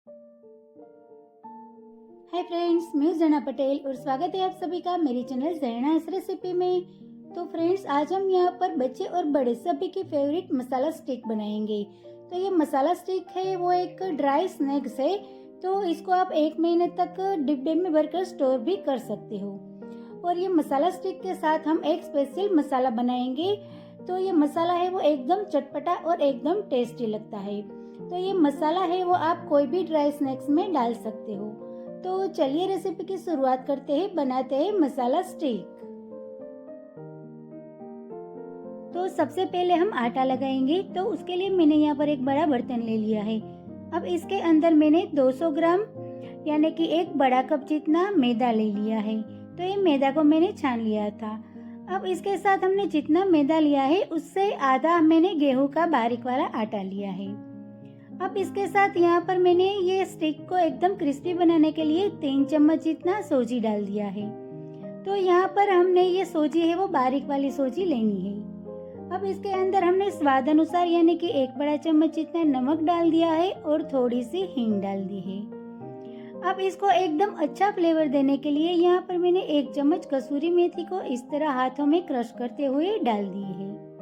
Hi friends, मैं हूं जना पटेल और स्वागत है आप सभी का मेरे चैनल जनास रेसिपी में। तो फ्रेंड्स, आज हम यहाँ पर बच्चे और बड़े सभी की फेवरेट मसाला स्टिक बनाएंगे। तो ये मसाला स्टिक है वो एक ड्राई स्नैक्स है। तो इसको आप 1 महीने तक डिब्बे में भरकर स्टोर भी कर सकते हो। और ये मसाला स्टिक के साथ हम एक स्पेशल मसाला बनाएंगे। तो ये मसाला है वो एकदम चटपटा और एकदम टेस्टी लगता है। तो ये मसाला है वो आप कोई भी ड्राई स्नैक्स में डाल सकते हो। तो चलिए रेसिपी की शुरुआत करते हैं, बनाते हैं मसाला स्टिक। तो सबसे पहले हम आटा लगाएंगे। तो उसके लिए मैंने यहाँ पर एक बड़ा बर्तन ले लिया है। अब इसके अंदर मैंने 200 ग्राम यानी कि एक बड़ा कप जितना मैदा ले लिया है। तो ये मैदा को मैंने छान लिया था। अब इसके साथ हमने जितना मैदा लिया है उससे आधा मैंने गेहूं का बारीक वाला आटा लिया है। अब इसके साथ यहाँ पर मैंने ये स्टिक को एकदम क्रिस्पी बनाने के लिए 3 चम्मच जितना सूजी डाल दिया है। तो यहाँ पर हमने ये सूजी है वो बारीक वाली सूजी लेनी है। अब इसके अंदर हमने स्वाद अनुसार यानी कि 1 बड़ा चम्मच जितना नमक डाल दिया है और थोड़ी सी हींग डाल दी है। अब इसको एकदम अच्छा फ्लेवर देने के लिए यहाँ पर मैंने 1 चम्मच कसूरी मेथी को इस तरह हाथों में क्रश करते हुए डाल दी है।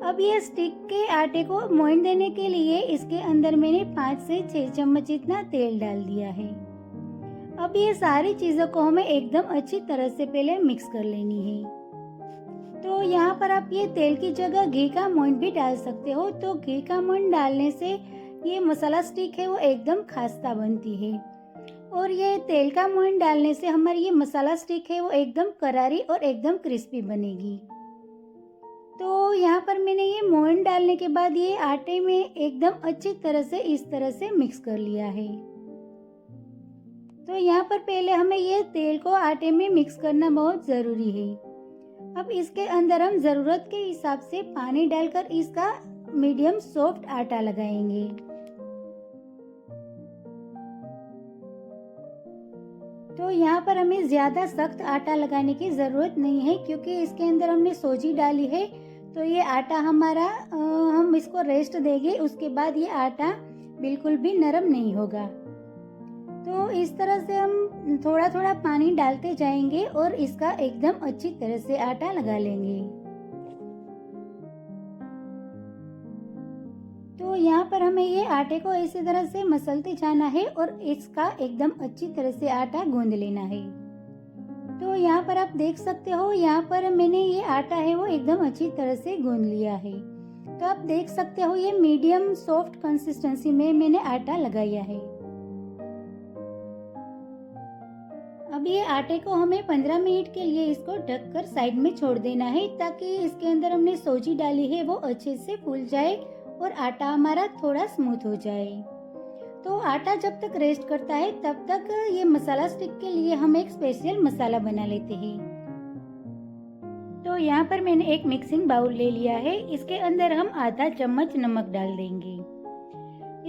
अब ये स्टिक के आटे को मोइन देने के लिए इसके अंदर मैंने 5 से 6 चम्मच जितना तेल डाल दिया है। अब ये सारी चीजों को हमें एकदम अच्छी तरह से पहले मिक्स कर लेनी है। तो यहाँ पर आप ये तेल की जगह घी का मोइन भी डाल सकते हो। तो घी का मोइन डालने से ये मसाला स्टिक है वो एकदम खास्ता बनती है। और ये तेल का मोइन डालने से हमारी ये मसाला स्टिक है वो एकदम करारी और एकदम क्रिस्पी बनेगी। तो यहाँ पर मैंने ये मोइन डालने के बाद ये आटे में एकदम अच्छी तरह से इस तरह से मिक्स कर लिया है। तो यहाँ पर पहले हमें ये तेल को आटे में मिक्स करना बहुत जरूरी है। अब इसके अंदर हम जरूरत के हिसाब से पानी डालकर इसका मीडियम सॉफ्ट आटा लगाएंगे। तो यहाँ पर हमें ज्यादा सख्त आटा लगाने की जरूरत नहीं है क्योंकि इसके अंदर हमने सूजी डाली है। तो ये आटा हमारा हम इसको रेस्ट देंगे, उसके बाद ये आटा बिल्कुल भी नरम नहीं होगा। तो इस तरह से हम थोड़ा थोड़ा पानी डालते जाएंगे और इसका एकदम अच्छी तरह से आटा लगा लेंगे। तो यहाँ पर हमें ये आटे को इसी तरह से मसलते जाना है और इसका एकदम अच्छी तरह से आटा गूंद लेना है। तो यहाँ पर आप देख सकते हो, यहाँ पर मैंने ये आटा है वो एकदम अच्छी तरह से गूंद लिया है। तो आप देख सकते हो ये मीडियम सॉफ्ट कंसिस्टेंसी में मैंने आटा लगाया है। अब ये आटे को हमें 15 मिनट के लिए इसको ढककर साइड में छोड़ देना है ताकि इसके अंदर हमने सूजी डाली है वो अच्छे से फूल जाए और आटा हमारा थोड़ा स्मूथ हो जाए। तो आटा जब तक रेस्ट करता है तब तक ये मसाला स्टिक के लिए हम एक स्पेशल मसाला बना लेते हैं। तो यहाँ पर मैंने एक मिक्सिंग बाउल ले लिया है। इसके अंदर हम आधा चम्मच नमक डाल देंगे।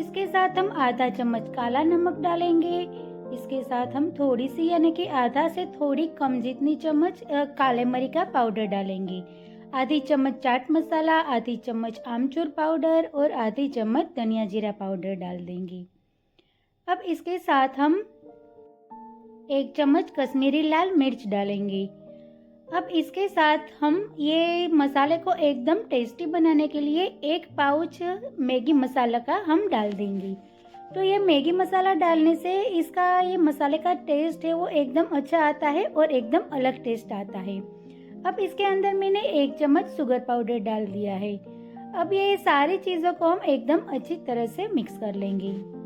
इसके साथ हम आधा चम्मच काला नमक डालेंगे। इसके साथ हम थोड़ी सी यानी कि आधा से थोड़ी कम जितनी चम्मच काले मिर्ची का पाउडर डालेंगे। आधी चम्मच चाट मसाला, आधी चम्मच आमचूर पाउडर और आधी चम्मच धनिया जीरा पाउडर डाल देंगे। अब इसके साथ हम 1 चम्मच कश्मीरी लाल मिर्च डालेंगे। अब इसके साथ हम ये मसाले को एकदम टेस्टी बनाने के लिए 1 पाउच मैगी मसाला का हम डाल देंगे। तो ये मैगी मसाला डालने से इसका ये मसाले का टेस्ट है वो एकदम अच्छा आता है और एकदम अलग टेस्ट आता है। अब इसके अंदर मैंने 1 चम्मच शुगर पाउडर डाल दिया है। अब ये सारी चीजों को हम एकदम अच्छी तरह से मिक्स कर लेंगे।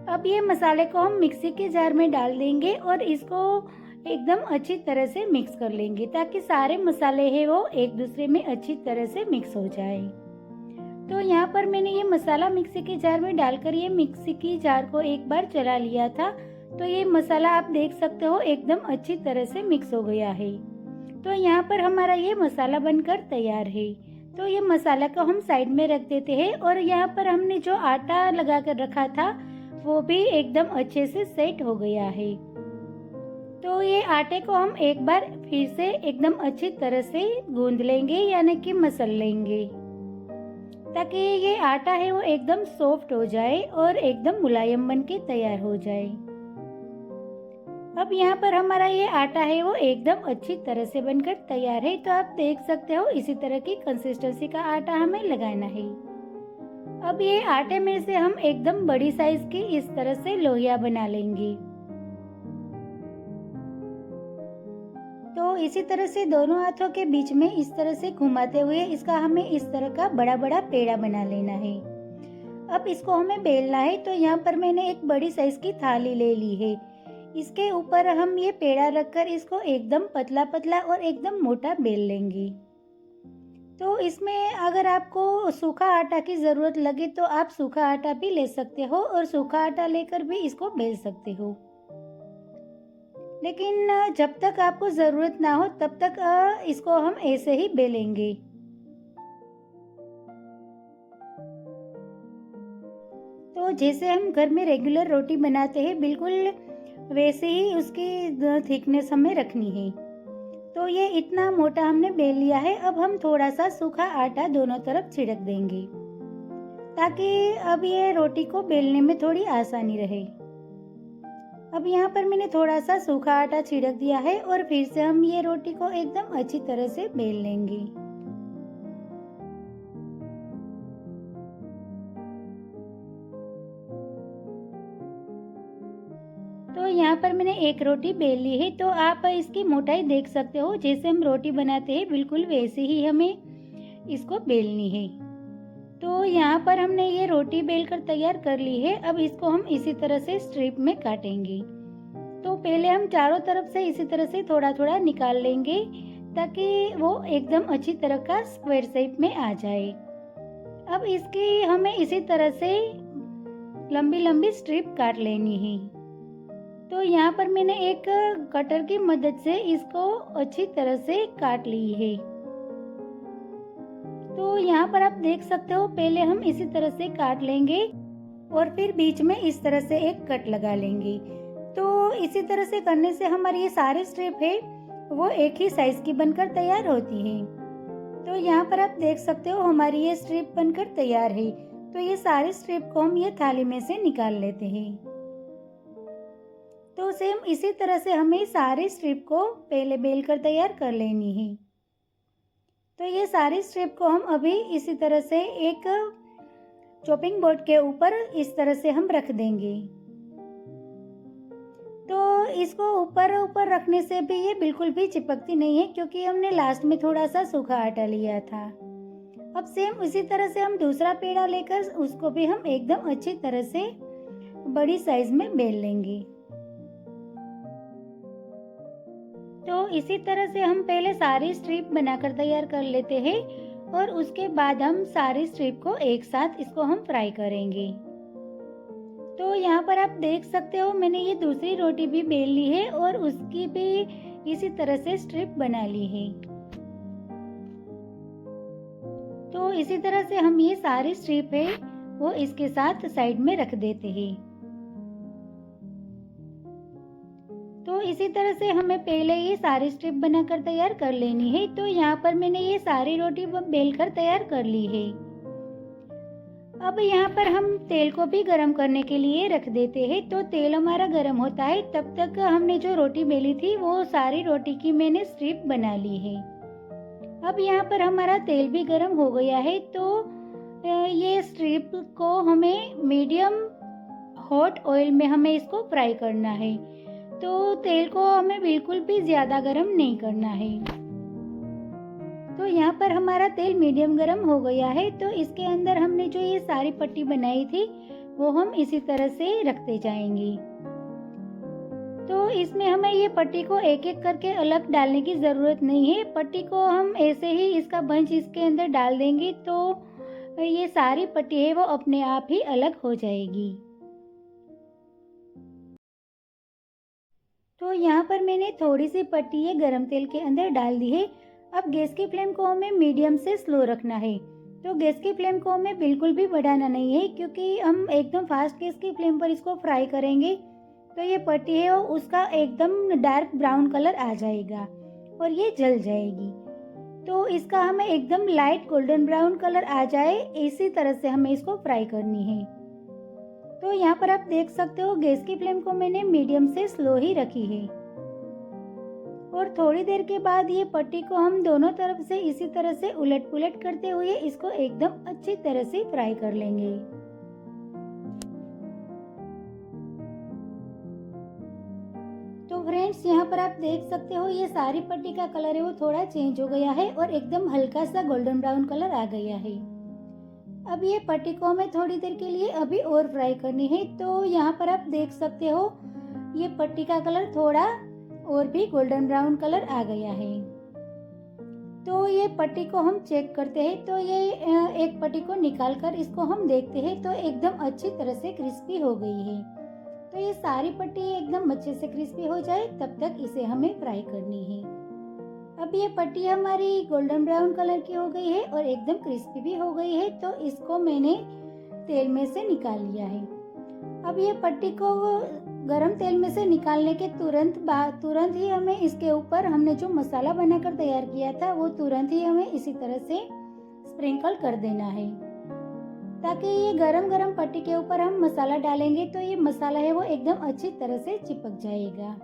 अब ये मसाले को हम मिक्सी के जार में डाल देंगे और इसको एकदम अच्छी तरह से मिक्स कर लेंगे ताकि सारे मसाले हैं वो एक दूसरे में अच्छी तरह से मिक्स हो जाए। तो यहाँ पर मैंने ये मसाला मिक्सी के जार में डालकर ये मिक्सी की जार को एक बार चला लिया था। तो ये मसाला आप देख सकते हो एकदम अच्छी तरह से मिक्स हो गया है। तो यहाँ पर हमारा ये मसाला बनकर तैयार है। तो ये मसाला को हम साइड में रख देते हैं और यहाँ पर हमने जो आटा लगा कर रखा था वो भी एकदम अच्छे से सेट हो गया है। तो ये आटे को हम एक बार फिर से एकदम अच्छी तरह से गूंद लेंगे यानी कि मसल लेंगे ताकि ये आटा है वो एकदम सॉफ्ट हो जाए और एकदम मुलायम बन के तैयार हो जाए। अब यहाँ पर हमारा ये आटा है वो एकदम अच्छी तरह से बनकर तैयार है। तो आप देख सकते हो इसी तरह की कंसिस्टेंसी का आटा हमें लगाना है। अब ये आटे में से हम एकदम बड़ी साइज की इस तरह से लोइयां बना लेंगे। तो इसी तरह से दोनों हाथों के बीच में इस तरह से घुमाते हुए इसका हमें इस तरह का बड़ा बड़ा पेड़ा बना लेना है। अब इसको हमें बेलना है। तो यहाँ पर मैंने एक बड़ी साइज की थाली ले ली है। इसके ऊपर हम ये पेड़ा रखकर इसको एकदम पतला पतला और एकदम मोटा बेल लेंगे। तो इसमें अगर आपको सूखा आटा की ज़रूरत लगे तो आप सूखा आटा भी ले सकते हो और सूखा आटा लेकर भी इसको बेल सकते हो। लेकिन जब तक आपको ज़रूरत ना हो तब तक इसको हम ऐसे ही बेलेंगे। तो जैसे हम घर में रेगुलर रोटी बनाते हैं बिल्कुल वैसे ही उसकी थिकनेस हमें रखनी है। तो ये इतना मोटा हमने बेल लिया है। अब हम थोड़ा सा सूखा आटा दोनों तरफ छिड़क देंगे ताकि अब ये रोटी को बेलने में थोड़ी आसानी रहे। अब यहाँ पर मैंने थोड़ा सा सूखा आटा छिड़क दिया है और फिर से हम ये रोटी को एकदम अच्छी तरह से बेल लेंगे। तो यहाँ पर मैंने एक रोटी बेल ली है। तो आप इसकी मोटाई देख सकते हो, जैसे हम रोटी बनाते हैं बिल्कुल वैसे ही हमें इसको बेलनी है। तो यहाँ पर हमने ये रोटी बेलकर तैयार कर ली है। अब इसको हम इसी तरह से स्ट्रिप में काटेंगे। तो पहले हम चारों तरफ से इसी तरह से थोड़ा थोड़ा निकाल लेंगे ताकि वो एकदम अच्छी तरह का स्क्वायर शेप में आ जाए। अब इसकी हमें इसी तरह से लंबी लंबी स्ट्रिप काट लेनी है। तो यहाँ पर मैंने एक कटर की मदद से इसको अच्छी तरह से काट ली है। तो यहाँ पर आप देख सकते हो पहले हम इसी तरह से काट लेंगे और फिर बीच में इस तरह से एक कट लगा लेंगे। तो इसी तरह से करने से हमारी ये सारी स्ट्रिप है वो एक ही साइज की बनकर तैयार होती है। तो यहाँ पर आप देख सकते हो हमारी ये स्ट्रिप बनकर तैयार है। तो ये सारी स्ट्रिप को हम ये थाली में से निकाल लेते हैं। तो सेम इसी तरह से हमें सारी स्ट्रिप को पहले बेल कर तैयार कर लेनी है। तो ये सारी स्ट्रिप को हम अभी इसी तरह से एक चॉपिंग बोर्ड के ऊपर इस तरह से हम रख देंगे। तो इसको ऊपर ऊपर रखने से भी ये बिल्कुल भी चिपकती नहीं है क्योंकि हमने लास्ट में थोड़ा सा सूखा आटा लिया था। अब सेम उसी तरह से हम दूसरा पेड़ा लेकर उसको भी हम एकदम अच्छी तरह से बड़ी साइज में बेल लेंगे। तो इसी तरह से हम पहले सारी स्ट्रिप बनाकर तैयार कर लेते हैं और उसके बाद हम सारी स्ट्रिप को एक साथ इसको हम फ्राई करेंगे। तो यहाँ पर आप देख सकते हो मैंने ये दूसरी रोटी भी बेल ली है और उसकी भी इसी तरह से स्ट्रिप बना ली है। तो इसी तरह से हम ये सारी स्ट्रिप है वो इसके साथ साइड में रख देते हैं। तो इसी तरह से हमें पहले ये सारी स्ट्रिप बनाकर तैयार कर लेनी है। तो यहाँ पर मैंने ये सारी रोटी बेलकर तैयार कर ली है। अब यहाँ पर हम तेल को भी गरम करने के लिए रख देते हैं। तो तेल हमारा गरम होता है तब तक हमने जो रोटी बेली थी वो सारी रोटी की मैंने स्ट्रिप बना ली है। अब यहाँ पर हमारा तेल भी गरम हो गया है। तो ये स्ट्रिप को हमें मीडियम हॉट ऑयल में हमें इसको फ्राई करना है। तो तेल को हमें बिल्कुल भी ज़्यादा गरम नहीं करना है। तो यहाँ पर हमारा तेल मीडियम गरम हो गया है। तो इसके अंदर हमने जो ये सारी पट्टी बनाई थी वो हम इसी तरह से रखते जाएंगे। तो इसमें हमें ये पट्टी को एक एक करके अलग डालने की ज़रूरत नहीं है। पट्टी को हम ऐसे ही इसका बंच इसके अंदर डाल देंगे तो ये सारी पट्टी है वो अपने आप ही अलग हो जाएगी। तो यहाँ पर मैंने थोड़ी सी पट्टी ये गरम तेल के अंदर डाल दी है। अब गैस की फ्लेम को हमें मीडियम से स्लो रखना है। तो गैस की फ्लेम को हमें बिल्कुल भी बढ़ाना नहीं है क्योंकि हम एकदम फास्ट गैस की फ्लेम पर इसको फ्राई करेंगे तो ये पट्टी है वो उसका एकदम डार्क ब्राउन कलर आ जाएगा और ये जल जाएगी। तो इसका हमें एकदम लाइट गोल्डन ब्राउन कलर आ जाए, इसी तरह से हमें इसको फ्राई करनी है। तो यहाँ पर आप देख सकते हो गैस की फ्लेम को मैंने मीडियम से स्लो ही रखी है। और थोड़ी देर के बाद ये पट्टी को हम दोनों तरफ से इसी तरह से उलट पुलट करते हुए इसको एकदम अच्छी तरह से फ्राई कर लेंगे। तो फ्रेंड्स, यहाँ पर आप देख सकते हो ये सारी पट्टी का कलर है वो थोड़ा चेंज हो गया है और एकदम हल्का सा गोल्डन ब्राउन कलर आ गया है। अब ये पट्टी को हमें थोड़ी देर के लिए अभी और फ्राई करनी है। तो यहाँ पर आप देख सकते हो ये पट्टी का कलर थोड़ा और भी गोल्डन ब्राउन कलर आ गया है। तो ये पट्टी को हम चेक करते हैं। तो ये एक पट्टी को निकाल कर इसको हम देखते हैं तो एकदम अच्छी तरह से क्रिस्पी हो गई है। तो ये सारी पट्टी एकदम अच्छे से क्रिस्पी हो जाए तब तक इसे हमें फ्राई करनी है। अब ये पट्टी हमारी गोल्डन ब्राउन कलर की हो गई है और एकदम क्रिस्पी भी हो गई है। तो इसको मैंने तेल में से निकाल लिया है। अब ये पट्टी को गरम तेल में से निकालने के तुरंत ही हमें इसके ऊपर हमने जो मसाला बनाकर तैयार किया था वो तुरंत ही हमें इसी तरह से स्प्रिंकल कर देना है, ताकि ये गरम गरम पट्टी के ऊपर हम मसाला डालेंगे तो ये मसाला है वो एकदम अच्छी तरह से चिपक जाएगा।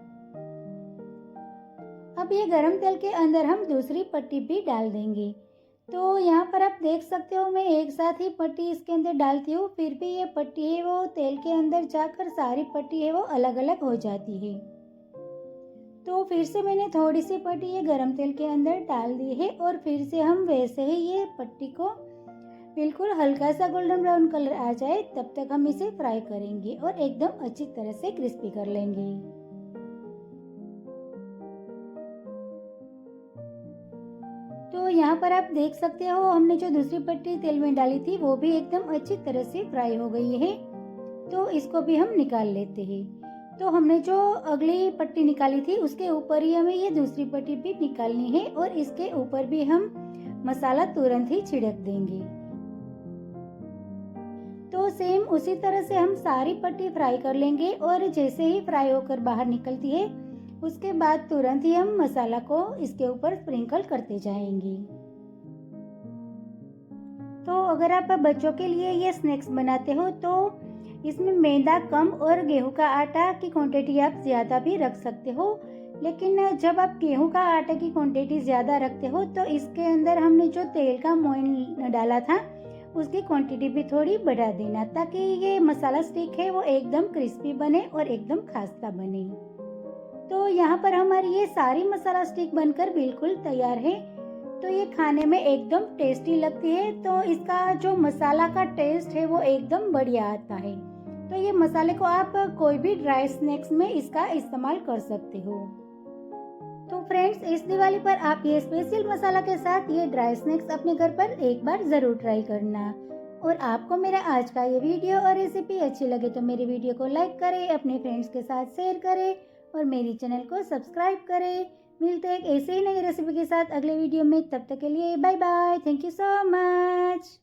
अब ये गरम तेल के अंदर हम दूसरी पट्टी भी डाल देंगे। तो यहाँ पर आप देख सकते हो मैं एक साथ ही पट्टी इसके अंदर डालती हूँ, फिर भी ये पट्टी है वो तेल के अंदर जाकर सारी पट्टी है वो अलग अलग हो जाती है। तो फिर से मैंने थोड़ी सी पट्टी ये गरम तेल के अंदर डाल दी है और फिर से हम वैसे ही ये पट्टी को बिल्कुल हल्का सा गोल्डन ब्राउन कलर आ जाए तब तक हम इसे फ्राई करेंगे और एकदम अच्छी तरह से क्रिस्पी कर लेंगे। तो यहाँ पर आप देख सकते हो हमने जो दूसरी पट्टी तेल में डाली थी वो भी एकदम अच्छी तरह से फ्राई हो गई है। तो इसको भी हम निकाल लेते हैं। तो हमने जो अगली पट्टी निकाली थी उसके ऊपर ही हमें ये दूसरी पट्टी भी निकालनी है और इसके ऊपर भी हम मसाला तुरंत ही छिड़क देंगे। तो सेम उसी तरह से हम सारी पट्टी फ्राई कर लेंगे और जैसे ही फ्राई होकर बाहर निकलती है उसके बाद तुरंत ही हम मसाला को इसके ऊपर स्प्रिंकल करते जाएंगे। तो अगर आप बच्चों के लिए ये स्नैक्स बनाते हो तो इसमें मैदा कम और गेहूं का आटा की क्वांटिटी आप ज़्यादा भी रख सकते हो, लेकिन जब आप गेहूं का आटा की क्वांटिटी ज़्यादा रखते हो तो इसके अंदर हमने जो तेल का मोइन डाला था उसकी क्वांटिटी भी थोड़ी बढ़ा देना, ताकि ये मसाला स्टिक है वो एकदम क्रिस्पी बने और एकदम खास्ता बने। तो यहाँ पर हमारी ये सारी मसाला स्टिक बनकर बिल्कुल तैयार है। तो ये खाने में एकदम टेस्टी लगती है। तो इसका जो मसाला का टेस्ट है वो एकदम बढ़िया आता है। तो ये मसाले को आप कोई भी ड्राई स्नैक्स में इसका इस्तेमाल कर सकते हो। तो फ्रेंड्स, इस दिवाली पर आप ये स्पेशल मसाला के साथ ये ड्राई स्नैक्स अपने घर पर एक बार ज़रूर ट्राई करना। और आपको मेरा आज का ये वीडियो और रेसिपी अच्छी लगे तो मेरी वीडियो को लाइक करें, अपने फ्रेंड्स के साथ शेयर करें और मेरी चैनल को सब्सक्राइब करें। मिलते हैं एक ऐसे ही नई रेसिपी के साथ अगले वीडियो में। तब तक के लिए bye bye. Thank you so much.